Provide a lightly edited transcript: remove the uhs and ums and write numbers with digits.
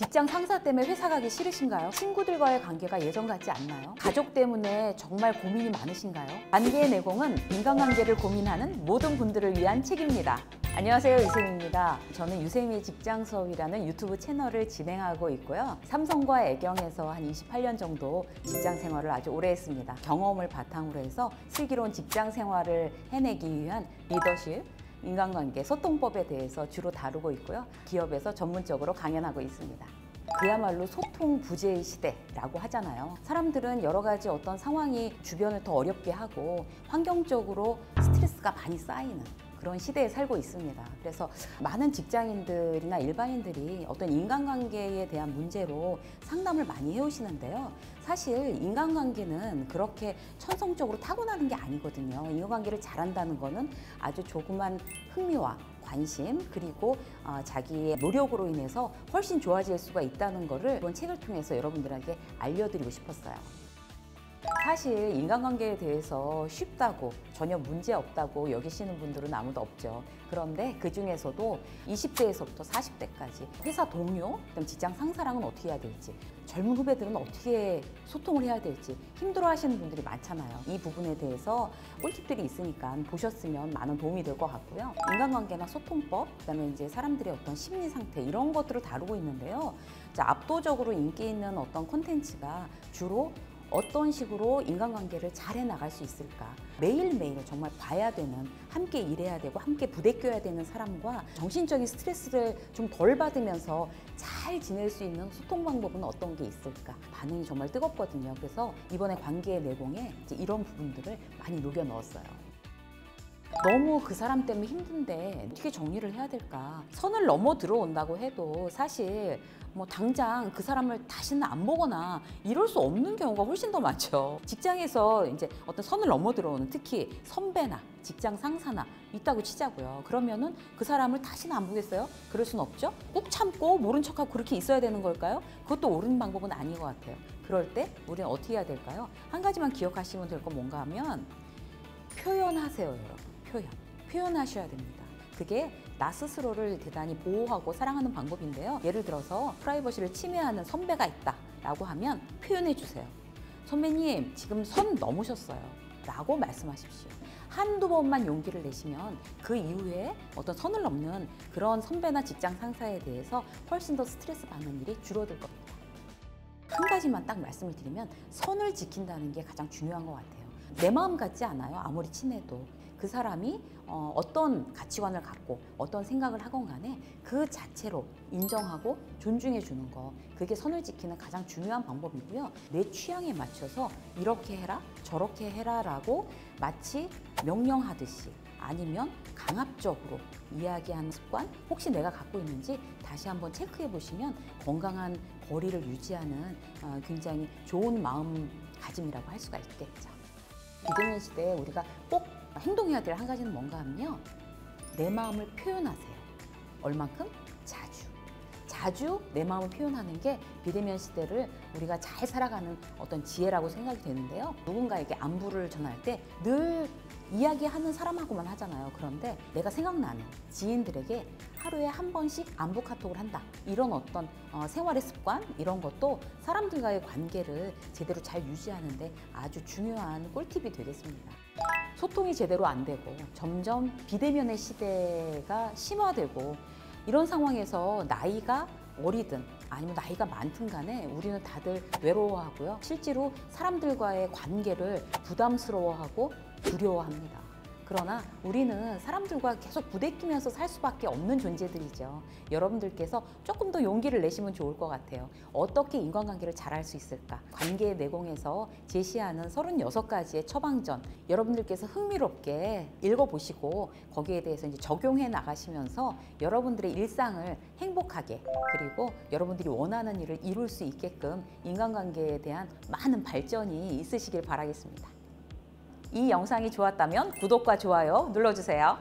직장 상사 때문에 회사 가기 싫으신가요? 친구들과의 관계가 예전 같지 않나요? 가족 때문에 정말 고민이 많으신가요? 관계의 내공은 인간관계를 고민하는 모든 분들을 위한 책입니다. 안녕하세요, 유쌤입니다. 저는 유쌤의 직장 수업이라는 유튜브 채널을 진행하고 있고요. 삼성과 애경에서 한 28년 정도 직장 생활을 아주 오래 했습니다. 경험을 바탕으로 해서 슬기로운 직장 생활을 해내기 위한 리더십, 인간관계, 소통법에 대해서 주로 다루고 있고요. 기업에서 전문적으로 강연하고 있습니다. 그야말로 소통 부재의 시대라고 하잖아요. 사람들은 여러 가지 어떤 상황이 주변을 더 어렵게 하고 환경적으로 스트레스가 많이 쌓이는 그런 시대에 살고 있습니다. 그래서 많은 직장인들이나 일반인들이 어떤 인간관계에 대한 문제로 상담을 많이 해오시는데요. 사실 인간관계는 그렇게 천성적으로 타고나는 게 아니거든요. 인간관계를 잘한다는 거는 아주 조그만 흥미와 관심, 그리고 자기의 노력으로 인해서 훨씬 좋아질 수가 있다는 거를 이번 책을 통해서 여러분들에게 알려드리고 싶었어요. 사실 인간관계에 대해서 쉽다고, 전혀 문제 없다고 여기시는 분들은 아무도 없죠. 그런데 그 중에서도 20대에서부터 40대까지 회사 동료, 그다음 직장 상사랑은 어떻게 해야 될지, 젊은 후배들은 어떻게 소통을 해야 될지 힘들어 하시는 분들이 많잖아요. 이 부분에 대해서 꿀팁들이 있으니까 보셨으면 많은 도움이 될 것 같고요. 인간관계나 소통법, 그다음에 이제 사람들의 어떤 심리 상태, 이런 것들을 다루고 있는데요. 자, 압도적으로 인기 있는 어떤 콘텐츠가 주로 어떤 식으로 인간관계를 잘 해나갈 수 있을까? 매일매일 정말 봐야 되는, 함께 일해야 되고 함께 부대껴야 되는 사람과 정신적인 스트레스를 좀 덜 받으면서 잘 지낼 수 있는 소통 방법은 어떤 게 있을까? 반응이 정말 뜨겁거든요. 그래서 이번에 관계의 내공에 이제 이런 부분들을 많이 녹여 넣었어요. 너무 그 사람 때문에 힘든데 어떻게 정리를 해야 될까? 선을 넘어 들어온다고 해도 사실 뭐 당장 그 사람을 다시는 안 보거나 이럴 수 없는 경우가 훨씬 더 많죠. 직장에서 이제 어떤 선을 넘어 들어오는, 특히 선배나 직장 상사나 있다고 치자고요. 그러면은 그 사람을 다시는 안 보겠어요? 그럴 순 없죠. 꾹 참고 모른 척하고 그렇게 있어야 되는 걸까요? 그것도 옳은 방법은 아닌 것 같아요. 그럴 때 우리는 어떻게 해야 될까요? 한 가지만 기억하시면 될 건 뭔가 하면 표현하세요, 여러분. 표현하셔야 됩니다. 그게 나 스스로를 대단히 보호하고 사랑하는 방법인데요. 예를 들어서 프라이버시를 침해하는 선배가 있다 라고 하면 표현해 주세요. 선배님, 지금 선 넘으셨어요 라고 말씀하십시오. 한두 번만 용기를 내시면 그 이후에 어떤 선을 넘는 그런 선배나 직장 상사에 대해서 훨씬 더 스트레스 받는 일이 줄어들 겁니다. 한 가지만 딱 말씀을 드리면, 선을 지킨다는 게 가장 중요한 것 같아요. 내 마음 같지 않아요. 아무리 친해도. 그 사람이 어떤 가치관을 갖고 어떤 생각을 하건 간에 그 자체로 인정하고 존중해 주는 거, 그게 선을 지키는 가장 중요한 방법이고요. 내 취향에 맞춰서 이렇게 해라 저렇게 해라 라고 마치 명령하듯이, 아니면 강압적으로 이야기하는 습관, 혹시 내가 갖고 있는지 다시 한번 체크해 보시면 건강한 거리를 유지하는 굉장히 좋은 마음가짐이라고 할 수가 있겠죠. 비대면 시대에 우리가 꼭 행동해야 될 한 가지는 뭔가 하면요, 내 마음을 표현하세요. 얼만큼? 자주 내 마음을 표현하는 게 비대면 시대를 우리가 잘 살아가는 어떤 지혜라고 생각이 되는데요. 누군가에게 안부를 전할 때 늘 이야기하는 사람하고만 하잖아요. 그런데 내가 생각나는 지인들에게 하루에 한 번씩 안부 카톡을 한다, 이런 어떤 생활의 습관, 이런 것도 사람들과의 관계를 제대로 잘 유지하는데 아주 중요한 꿀팁이 되겠습니다. 소통이 제대로 안 되고 점점 비대면의 시대가 심화되고, 이런 상황에서 나이가 어리든 아니면 나이가 많든 간에 우리는 다들 외로워하고요. 실제로 사람들과의 관계를 부담스러워하고 두려워합니다. 그러나 우리는 사람들과 계속 부대끼면서 살 수밖에 없는 존재들이죠. 여러분들께서 조금 더 용기를 내시면 좋을 것 같아요. 어떻게 인간관계를 잘할 수 있을까? 관계의 내공에서 제시하는 36가지의 처방전, 여러분들께서 흥미롭게 읽어보시고 거기에 대해서 이제 적용해 나가시면서 여러분들의 일상을 행복하게, 그리고 여러분들이 원하는 일을 이룰 수 있게끔 인간관계에 대한 많은 발전이 있으시길 바라겠습니다. 이 영상이 좋았다면 구독과 좋아요 눌러주세요.